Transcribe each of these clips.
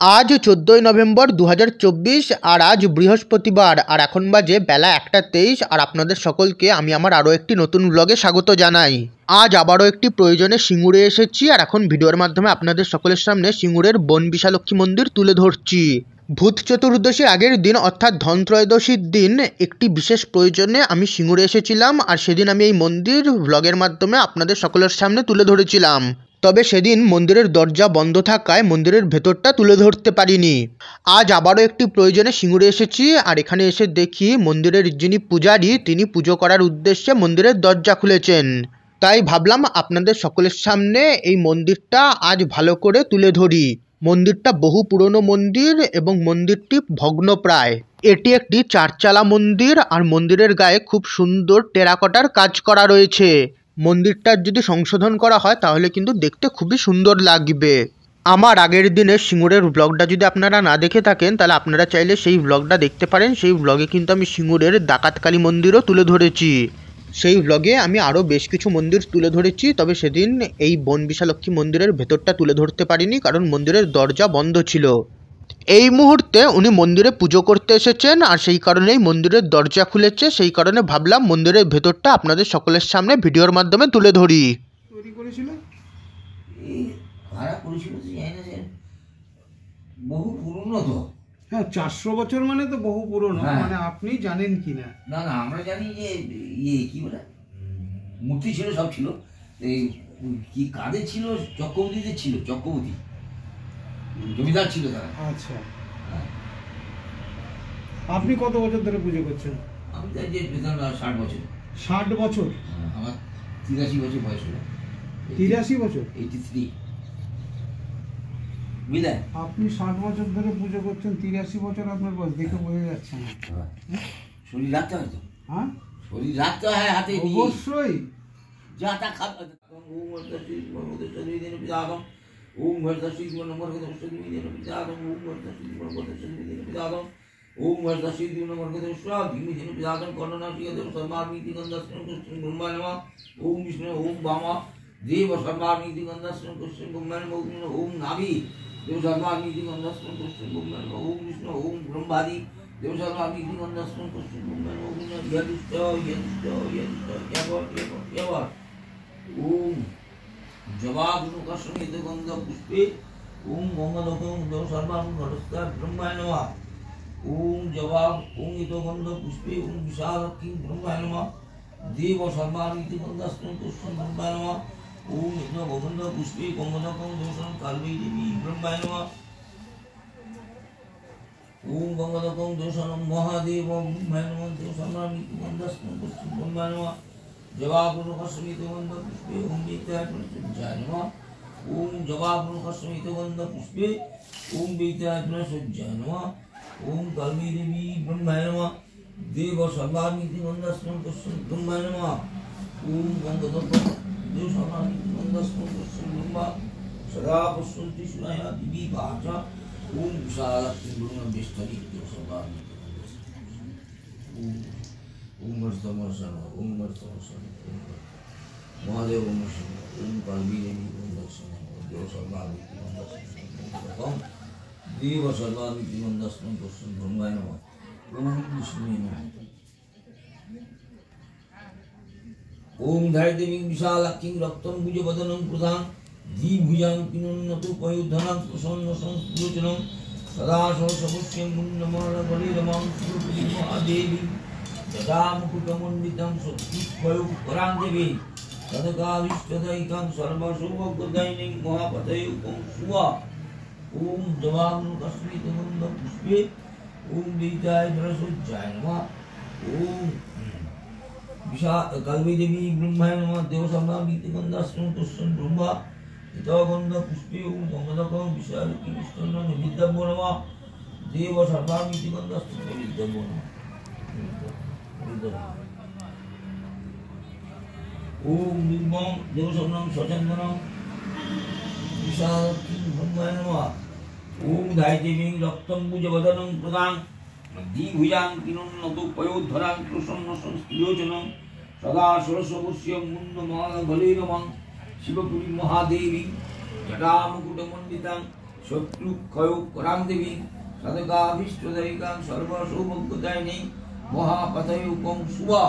आज 14 नवेम्बर 2024 और आज बृहस्पतिवार और এখন বাজে বেলা 1:23 আর আপনাদের সকলকে আমি আমার আরও একটি নতুন ব্লগে স্বাগত জানাই। আজ আবারও একটি প্রয়োজনে সিঙ্গুরে এসেছি আর এখন ভিডিওর মাধ্যমে আপনাদের সকলের সামনে সিঙ্গুরের বন বিশালক্ষী মন্দির তুলে ধরছি। ভূত চতুর্দশী আগের দিন অর্থাৎ ধনত্রয়োদশীর দিন একটি বিশেষ প্রয়োজনে আমি সিঙ্গুরে এসেছিলাম আর সেদিন আমি এই মন্দির ব্লগের মাধ্যমে আপনাদের সকলের সামনে তুলে ধরেছিলাম। তবে সেদিন মন্দিরের দরজা বন্ধ থাকায় মন্দিরের ভেতরটা তুলে ধরতে পারিনি। আজ আবারও একটি প্রয়োজনে সিঙ্গুরে এসেছি আর এখানে এসে দেখি মন্দিরের যিনি পূজারী তিনি পুজো করার উদ্দেশ্যে মন্দিরের দরজা খুলেছেন। তাই ভাবলাম আপনাদের সকলের সামনে এই মন্দিরটা আজ ভালো করে তুলে ধরি। মন্দিরটা বহু পুরনো মন্দির এবং মন্দিরটি ভগ্নপ্রায়। এটি একটি চারচালা মন্দির আর মন্দিরের গায়ে খুব সুন্দর টেরাকোটার কাজ করা রয়েছে। মন্দিরটার যদি সংশোধন করা হয় তাহলে কিন্তু দেখতে খুবই সুন্দর লাগবে। আমার আগের দিনের সিঙ্গুরের ব্লগটা যদি আপনারা না দেখে থাকেন তাহলে আপনারা চাইলে সেই ব্লগটা দেখতে পারেন। সেই ব্লগে কিন্তু আমি সিঙ্গুরের ডাকাতকালী মন্দিরও তুলে ধরেছি। সেই ব্লগে আমি আরও বেশ কিছু মন্দির তুলে ধরেছি, তবে সেদিন এই বন বিশালক্ষী মন্দিরের ভেতরটা তুলে ধরতে পারিনি কারণ মন্দিরের দরজা বন্ধ ছিল। এই মুহূর্তে উনি মন্দিরে পুজো করতে এসেছেন আর সেই কারণেই মন্দিরের দরজা খুলেছে। সেই কারণে ভাবলাম মন্দিরের ভেতরটা আপনাদের সকলের সামনে ভিডিওর মাধ্যমে তুলে ধরি। তৈরি করেছিল বহু পুরনো তো। হ্যাঁ, 400 বছর মানে তো বহু পুরনো। মানে আপনি জানেন কি না? না না, আমরা জানি যে কি বলে মূর্তি ছিল, সব ছিল। এই কি কাদের ছিল? চক্রবর্তীদের ছিল, চক্রবর্তী জমিদার ছিল তারা। আচ্ছা, আপনি কত বছর ধরে পুজো করছেন? আমি তো যে 60 বছর। 60 বছর? আমার 83 বছর বয়স হলো। 83 বছর? 83 বুঝলেন? আপনি 60 বছর ধরে পুজো করছেন, 83 বছর আপনার বয়স, দেখে বোঝা যাচ্ছে না। শরীর রাখতে হয় তো। হ্যাঁ, শরীর রাখতে হয় হাতে। অবশ্যই। যা তা খাবে। ओम भरतश्री नंबर के दोस्तों की विधि ने पितादम ओम भरतश्री नंबर के दोस्तों की विधि ने पितादम ओम भरतश्री नंबर के दोस्तों की विधि ने पितादम कर्णनाशी देव सर्वामीति गंधस्त्र कृष्ण ब्रह्मा नमः ओम विष्णु ओम वामा देव सर्वामीति गंधस्त्र कृष्ण ब्रह्मा नमः ओम नाभि देव सर्वामीति गंधस्त्र कृष्ण ब्रह्मा नमः ओम विष्णु ओम ब्रह्मादि देव सर्वामीति गंधस्त्र कृष्ण ब्रह्मा नमः ओम यदिष्ट ओम जवागुणकर्षणित गंध पुष्पे ओम गंगलोकं देव सर्वां घटस्था ब्रह्माय नमः ओम जवाग ओम इत गंध पुष्पे ओम विशालक्षी ब्रह्माय नमः देव सर्वामिति गंधस्तं पुष्पं ब्रह्माय नमः ओम इत गंध पुष्पे गंगलोकं देव सर्वां काली देवी ब्रह्माय नमः ओम गंगलोकं देव सर्वां महादेव ब्रह्माय नमः देव सर्वामिति गंधस्तं पुष्पं ब्रह्माय नमः जवागुणकर्षणित गंध पुष्पे ओम विद्याय प्रसज्जाय नमः ओम जवागुणकर्षणित गंध पुष्पे ओम विद्याय प्रसज्जाय नमः ओम काली देवी ब्रह्माय नमः देव सर्वामिति गंधस्तं पुष्पं ब्रह्माय नमः ओम गंगलोकं देव सर्वामिति गंधस्तं पुष्पं ब्रह्मा सदा पुष्पन्ति सुराया दिवी वाचा ओम विशालक्षी ब्रह्मविष्टरि देव सर्वामिति ओम ओम वर्तमर्शन ओम वर्तमर्शन महादेव ओम ओम काली देवी ओम दक्षिण देव सर्वामिति ओम देव सर्वामिति गंधस्तं पुष्पं ब्रह्माय नमः ओम विष्णु नमः ओम धाय देवी विशालाक्षी रक्तं भुजवदनं प्रधान द्विभुजां किनुन्नतु पयोधनां प्रसन्न संस्कृतिनं सदा सर्वसमुच्यं मुन्नमलबलिरमां श्रीपुरी महादेवी जटामुकुटमण्डितं शक्तिपयोपरां देवी तदकाविष्टदैकं सर्वशुभप्रदायिनीं महापतयुक्तं शुभा ओम जवागुणकर्षणितगन्धपुष्पे ओम विद्याय प्रसज्जाय नमः ओम कालदेवी ब्रह्माय नमः देव सर्वामिति गन्धस्तं पुष्पं ब्रह्मा इत गन्धपुष्पे ओम गंगलोकं विशालक्षी विष्णुं विद्याभ्यो नमः देव सर्वामिति गन्धस्तं विद्याभ्यो नमः ओम निर्मम देवसर्वं स्वचंदनं विशालक्षी ब्रह्माय नमः ओम धायदेवीं रक्तं भुजवदनं प्रदां द्विभुजां किनुन्नतु पयोधरां प्रसन्न संस्कृतिलोचनं सदा सरस्वस्य मुन्नमालबलिरमां शिवपुरी महादेवी जटामुकुटमण्डितां शत्रुक्षयोरां देवी सदगाभीष्टदैकां सर्वसौभाग्यदायिनी महापतयुकं शुभा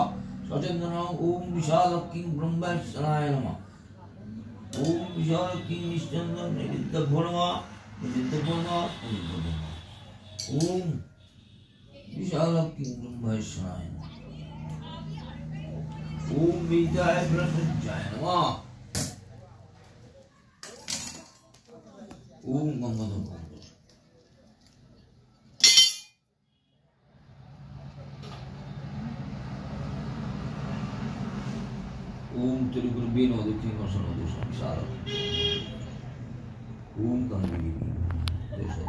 सचन्दन ओम विशालक्ष्मी ब्रह्मेश्वराय नमः। ओम विशालक्ष्मी निश्चन्दन निरुद्धभो नमः निरुद्धभो नमः ओम विशालक्ष्मी ब्रह्मेश्वराय नमः। ओम विद्याय प्रसज्जाय नमः। ओम गंगाधर ओम त्रिगुरुवे नमः दक्षिण वसन दोषम विशाल ओम गंगादेवी दोषम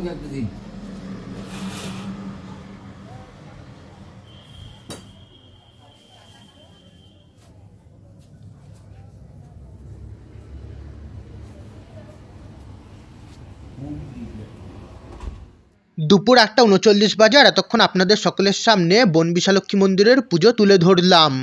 क्या दिन দুপুর 1:39 বাজে আর এতক্ষণ আপনাদের সকলের সামনে বন বিশালক্ষী মন্দিরের পুজো তুলে ধরলাম।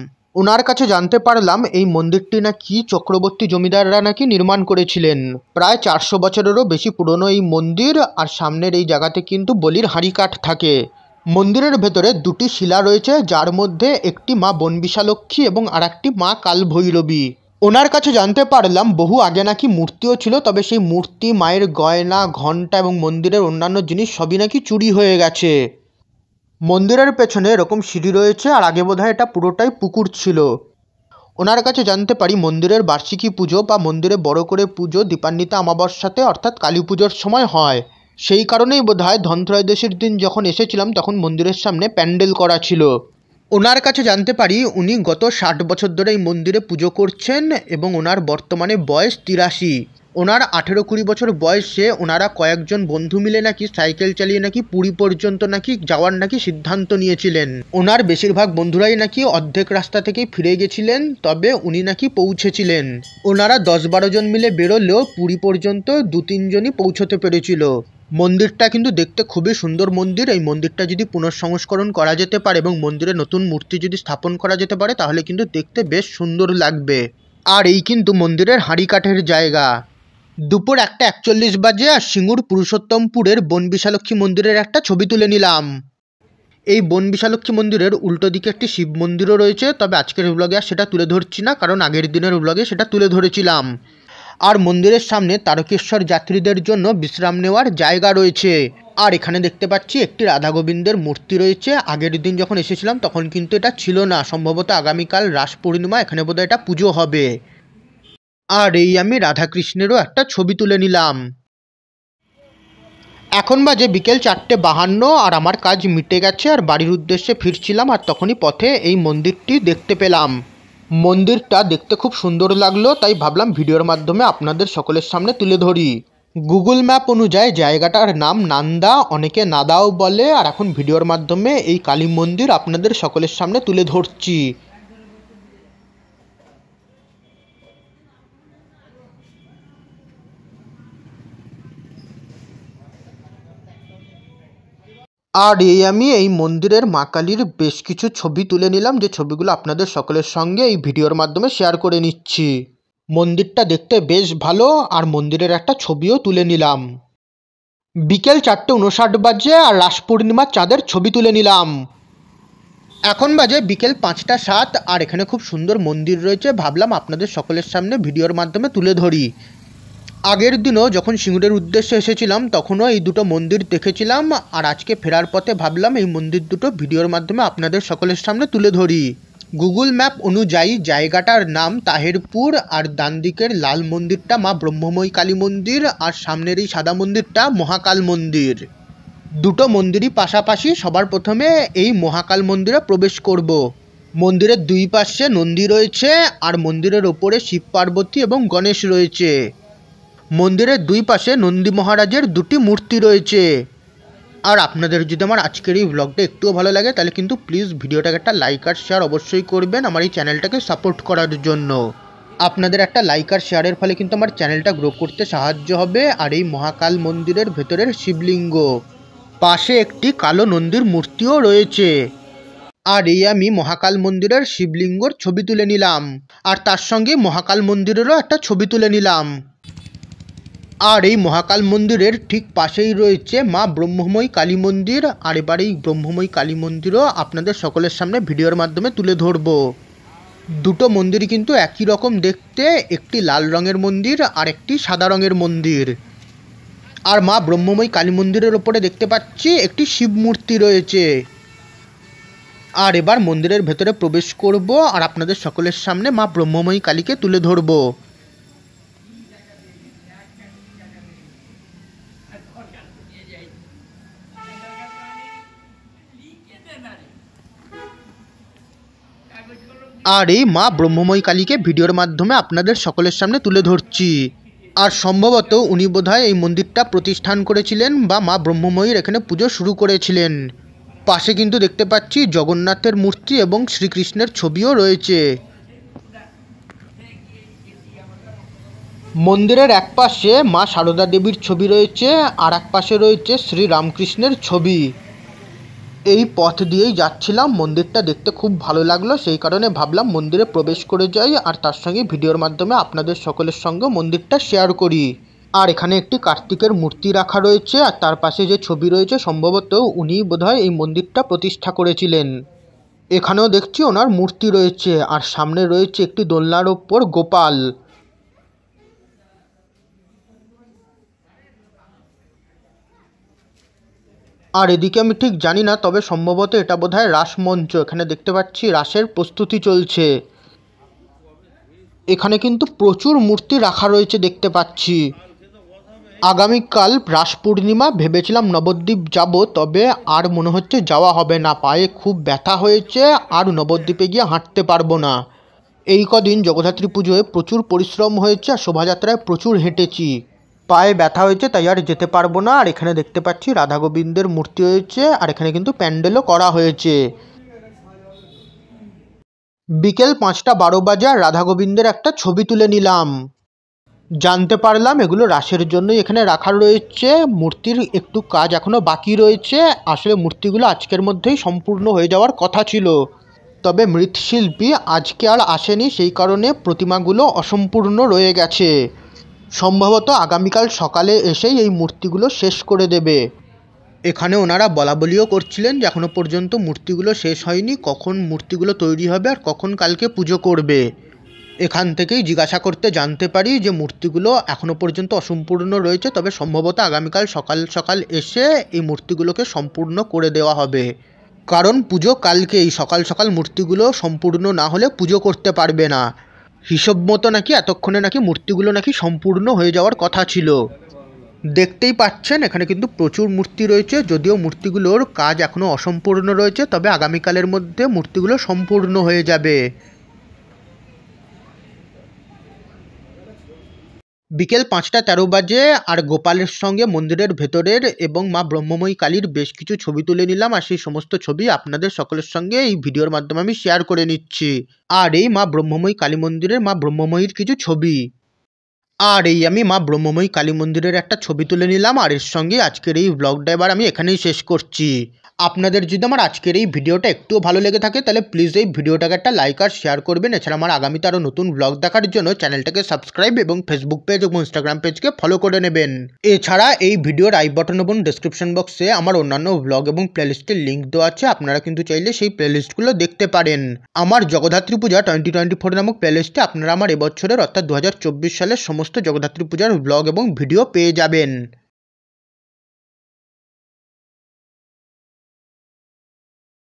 ওনার কাছে জানতে পারলাম এই মন্দিরটি নাকি চক্রবর্তী জমিদাররা নাকি নির্মাণ করেছিলেন। প্রায় 400 বছরেরও বেশি পুরনো এই মন্দির, আর সামনের এই জায়গাতে কিন্তু বলির হাঁড়িকাঠ থাকে। মন্দিরের ভেতরে দুটি শিলা রয়েছে, যার মধ্যে একটি মা বন বিশালক্ষী এবং আর একটি মা কালভৈরবী। ওনার কাছে জানতে পারলাম বহু আগে নাকি মূর্তিও ছিল, তবে সেই মূর্তি, মায়ের গয়না, ঘণ্টা এবং মন্দিরের অন্যান্য জিনিস সবই নাকি চুরি হয়ে গেছে। মন্দিরের পেছনে এরকম সিঁড়ি রয়েছে, আর আগে বোধহয় এটা পুরোটাই পুকুর ছিল। ওনার কাছে জানতে পারি মন্দিরের বার্ষিকী পুজো বা মন্দিরে বড় করে পুজো দীপান্বিতা অমাবস্যাতে অর্থাৎ কালী পুজোর সময় হয়। সেই কারণেই বোধহয় ধনত্রয়োদশীর দিন যখন এসেছিলাম তখন মন্দিরের সামনে প্যান্ডেল করা ছিল। ওনার কাছে জানতে পারি উনি গত 60 বছর ধরে এই মন্দিরে পুজো করছেন এবং ওনার বর্তমানে বয়স 83। ওনার 18-20 বছর বয়সে ওনারা কয়েকজন বন্ধু মিলে নাকি সাইকেল চালিয়ে নাকি পুরী পর্যন্ত নাকি যাওয়ার নাকি সিদ্ধান্ত নিয়েছিলেন। ওনার বেশিরভাগ বন্ধুরাই নাকি অর্ধেক রাস্তা থেকেই ফিরে গেছিলেন, তবে উনি নাকি পৌঁছেছিলেন। ওনারা 10-12 জন মিলে বেরোলেও পুরী পর্যন্ত 2-3 জনই পৌঁছতে পেরেছিল। মন্দিরটা কিন্তু দেখতে খুবই সুন্দর মন্দির। এই মন্দিরটা যদি পুনঃসংস্করণ করা যেতে পারে এবং মন্দিরে নতুন মূর্তি যদি স্থাপন করা যেতে পারে তাহলে কিন্তু দেখতে বেশ সুন্দর লাগবে। আর এই কিন্তু মন্দিরের হাঁড়িকাঠের জায়গা। দুপুর 1:41 বাজে আর সিঙ্গুর পুরুষোত্তমপুরের বন বিশালক্ষী মন্দিরের একটা ছবি তুলে নিলাম। এই বন বিশালক্ষী মন্দিরের উল্টো দিকে একটি শিব মন্দিরও রয়েছে, তবে আজকের ব্লগে আর সেটা তুলে ধরছি না, কারণ আগের দিনের ব্লগে সেটা তুলে ধরেছিলাম। আর মন্দিরের সামনে তারকেশ্বর যাত্রীদের জন্য বিশ্রাম নেওয়ার জায়গা রয়েছে। আর এখানে দেখতে পাচ্ছি একটি রাধা গোবিন্দের মূর্তি রয়েছে। আগের দিন যখন এসেছিলাম তখন কিন্তু এটা ছিল না, সম্ভবত আগামীকাল রাস পূর্ণিমা, এখানে বোধহয় এটা পুজো হবে। আর এই আমি রাধাকৃষ্ণেরও একটা ছবি তুলে নিলাম। এখন বাজে বিকেল 4:52 আর আমার কাজ মিটে গেছে আর বাড়ির উদ্দেশ্যে ফিরছিলাম, আর তখনই পথে এই মন্দিরটি দেখতে পেলাম। মন্দিরটা দেখতে খুব সুন্দর লাগলো, তাই ভাবলাম ভিডিওর মাধ্যমে আপনাদের সকলের সামনে তুলে ধরি। গুগল ম্যাপ অনুযায়ী জায়গাটার নাম নান্দা, অনেকে নাদাও বলে। আর এখন ভিডিওর মাধ্যমে এই কালী মন্দির আপনাদের সকলের সামনে তুলে ধরছি। আর আমি এই মন্দিরের মা কালীর বেশ কিছু ছবি তুলে নিলাম, যে ছবিগুলো আপনাদের সকলের সঙ্গে এই ভিডিওর মাধ্যমে শেয়ার করে নিচ্ছি। মন্দিরটা দেখতে বেশ ভালো, আর মন্দিরের একটা ছবিও তুলে নিলাম। বিকেল 4:59 বাজে আর রাস পূর্ণিমার চাঁদের ছবি তুলে নিলাম। এখন বাজে বিকেল 5:07 আর এখানে খুব সুন্দর মন্দির রয়েছে, ভাবলাম আপনাদের সকলের সামনে ভিডিওর মাধ্যমে তুলে ধরি। আগের দিনও যখন সিঙ্গুরের উদ্দেশ্যে এসেছিলাম তখনও এই দুটো মন্দির দেখেছিলাম, আর আজকে ফেরার পথে ভাবলাম এই মন্দির দুটো ভিডিওর মাধ্যমে আপনাদের সকলের সামনে তুলে ধরি। গুগল ম্যাপ অনুযায়ী জায়গাটার নাম তাহেরপুর, আর ডান দিকের লাল মন্দিরটা মা ব্রহ্মময়ী কালী মন্দির, আর সামনের এই সাদা মন্দিরটা মহাকাল মন্দির। দুটো মন্দিরই পাশাপাশি। সবার প্রথমে এই মহাকাল মন্দিরে প্রবেশ করব। মন্দিরের দুই পাশে নন্দী রয়েছে, আর মন্দিরের ওপরে শিব পার্বতী এবং গণেশ রয়েছে। মন্দিরের দুই পাশে নন্দী মহারাজের দুটি মূর্তি রয়েছে। আর আপনাদের যদি আমার আজকের এই ব্লগটা একটুও ভালো লাগে তাহলে কিন্তু প্লিজ ভিডিওটাকে একটা লাইক আর শেয়ার অবশ্যই করবেন আমার এই চ্যানেলটাকে সাপোর্ট করার জন্য। আপনাদের একটা লাইক আর শেয়ারের ফলে কিন্তু আমার চ্যানেলটা গ্রো করতে সাহায্য হবে। আর এই মহাকাল মন্দিরের ভেতরের শিবলিঙ্গ, পাশে একটি কালো নন্দীর মূর্তিও রয়েছে। আর এই আমি মহাকাল মন্দিরের শিবলিঙ্গর ছবি তুলে নিলাম, আর তার সঙ্গে মহাকাল মন্দিরেরও একটা ছবি তুলে নিলাম। আর এই মহাকাল মন্দিরের ঠিক পাশেই রয়েছে মা ব্রহ্মময়ী কালী মন্দির। আর এবার এই ব্রহ্মময়ী কালী মন্দিরও আপনাদের সকলের সামনে ভিডিওর মাধ্যমে তুলে ধরবো। দুটো মন্দিরই কিন্তু একই রকম দেখতে, একটি লাল রঙের মন্দির আর একটি সাদা রঙের মন্দির। আর মা ব্রহ্মময়ী কালী মন্দিরের ওপরে দেখতে পাচ্ছি একটি শিব মূর্তি রয়েছে। আর এবার মন্দিরের ভেতরে প্রবেশ করব আর আপনাদের সকলের সামনে মা ব্রহ্মময়ী কালীকে তুলে ধরব। আর এই মা ব্রহ্মময়ী কালীকে ভিডিওর মাধ্যমে আপনাদের সকলের সামনে তুলে ধরছি। আর সম্ভবত উনি বোধহয় এই মন্দিরটা প্রতিষ্ঠান করেছিলেন বা মা ব্রহ্মময়ীর এখানে পুজো শুরু করেছিলেন। পাশে কিন্তু দেখতে পাচ্ছি জগন্নাথের মূর্তি এবং শ্রীকৃষ্ণের ছবিও রয়েছে। মন্দিরের এক পাশে মা সারদা দেবীর ছবি রয়েছে আর এক পাশে রয়েছে শ্রী রামকৃষ্ণের ছবি। এই পথ দিয়েই যাচ্ছিলাম, মন্দিরটা দেখতে খুব ভালো লাগলো, সেই কারণে ভাবলাম মন্দিরে প্রবেশ করে যাই আর তার সঙ্গে ভিডিওর মাধ্যমে আপনাদের সকলের সঙ্গে মন্দিরটা শেয়ার করি। আর এখানে একটি কার্তিকের মূর্তি রাখা রয়েছে আর তার পাশে যে ছবি রয়েছে সম্ভবত উনি বোধহয় এই মন্দিরটা প্রতিষ্ঠা করেছিলেন। এখানেও দেখছি ওনার মূর্তি রয়েছে আর সামনে রয়েছে একটি দোলনার ওপর গোপাল। আর এদিকে আমি ঠিক জানি না, তবে সম্ভবত এটা বোধহয় রাসমঞ্চ। এখানে দেখতে পাচ্ছি রাসের প্রস্তুতি চলছে। এখানে কিন্তু প্রচুর মূর্তি রাখা রয়েছে দেখতে পাচ্ছি। আগামীকাল রাস পূর্ণিমা, ভেবেছিলাম নবদ্বীপ যাব, তবে আর মনে হচ্ছে যাওয়া হবে না। পায়ে খুব ব্যথা হয়েছে আর নবদ্বীপে গিয়ে হাঁটতে পারবো না। এই কদিন জগদ্ধাত্রী পুজোয় প্রচুর পরিশ্রম হয়েছে আর শোভাযাত্রায় প্রচুর হেঁটেছি, পায়ে ব্যথা হয়েছে, তাই আর যেতে পারবো না। আর এখানে দেখতে পাচ্ছি রাধা গোবিন্দের মূর্তি হয়েছে আর এখানে কিন্তু প্যান্ডেলও করা হয়েছে। বিকেল 5টা 12 বাজে আর রাধা গোবিন্দের একটা ছবি তুলে নিলাম। জানতে পারলাম এগুলো রাসের জন্যই এখানে রাখা রয়েছে। মূর্তির একটু কাজ এখনও বাকি রয়েছে। আসলে মূর্তিগুলো আজকের মধ্যেই সম্পূর্ণ হয়ে যাওয়ার কথা ছিল, তবে মৃৎশিল্পী আজকে আর আসেনি, সেই কারণে প্রতিমাগুলো অসম্পূর্ণ রয়ে গেছে। সম্ভবত আগামীকাল সকালে এসেই এই মূর্তিগুলো শেষ করে দেবে। এখানে ওনারা বলাবলিও করছিলেন যে এখনও পর্যন্ত মূর্তিগুলো শেষ হয়নি, কখন মূর্তিগুলো তৈরি হবে আর কখন কালকে পুজো করবে। এখান থেকেই জিজ্ঞাসা করতে জানতে পারি যে মূর্তিগুলো এখনও পর্যন্ত অসম্পূর্ণ রয়েছে, তবে সম্ভবত আগামীকাল সকাল সকাল এসে এই মূর্তিগুলোকে সম্পূর্ণ করে দেওয়া হবে। কারণ পুজো কালকেই, সকাল সকাল মূর্তিগুলো সম্পূর্ণ না হলে পুজো করতে পারবে না। হিসেব মতো নাকি এতক্ষণে নাকি মূর্তিগুলো নাকি সম্পূর্ণ হয়ে যাওয়ার কথা ছিল। দেখতেই পাচ্ছেন এখানে কিন্তু প্রচুর মূর্তি রয়েছে, যদিও মূর্তিগুলোর কাজ এখনও অসম্পূর্ণ রয়েছে, তবে আগামীকালের মধ্যে মূর্তিগুলো সম্পূর্ণ হয়ে যাবে। বিকেল 5টা 13 বাজে আর গোপালের সঙ্গে মন্দিরের ভেতরের এবং মা ব্রহ্মময়ী কালীর বেশ কিছু ছবি তুলে নিলাম আর সেই সমস্ত ছবি আপনাদের সকলের সঙ্গে এই ভিডিওর মাধ্যমে আমি শেয়ার করে নিচ্ছি। আর এই মা ব্রহ্মময়ী কালী মন্দিরের মা ব্রহ্মময়ীর কিছু ছবি। আর এই আমি মা ব্রহ্মময়ী কালী মন্দিরের একটা ছবি তুলে নিলাম আর এর সঙ্গে আজকের এই ব্লগটা এবার আমি এখানেই শেষ করছি। আপনাদের যদি আমার আজকের এই ভিডিওটা একটুও ভালো লেগে থাকে তাহলে প্লিজ এই ভিডিওটাকে একটা লাইক আর শেয়ার করবেন। এছাড়া আমার আগামীতে আরও নতুন ব্লগ দেখার জন্য চ্যানেলটাকে সাবস্ক্রাইব এবং ফেসবুক পেজ এবং ইনস্টাগ্রাম পেজকে ফলো করে নেবেন। এছাড়া এই ভিডিওর আই বাটন এবং ডেসক্রিপশন বক্সে আমার অন্যান্য ব্লগ এবং প্লেলিস্টের লিঙ্ক দেওয়া আছে, আপনারা কিন্তু চাইলে সেই প্লেলিস্টগুলো দেখতে পারেন। আমার জগদ্ধাত্রী পূজা 2024 নামক প্লেলিস্টে আপনারা আমার এবছরের অর্থাৎ 2024 সালের সমস্ত জগদ্ধাত্রী পূজার ব্লগ এবং ভিডিও পেয়ে যাবেন।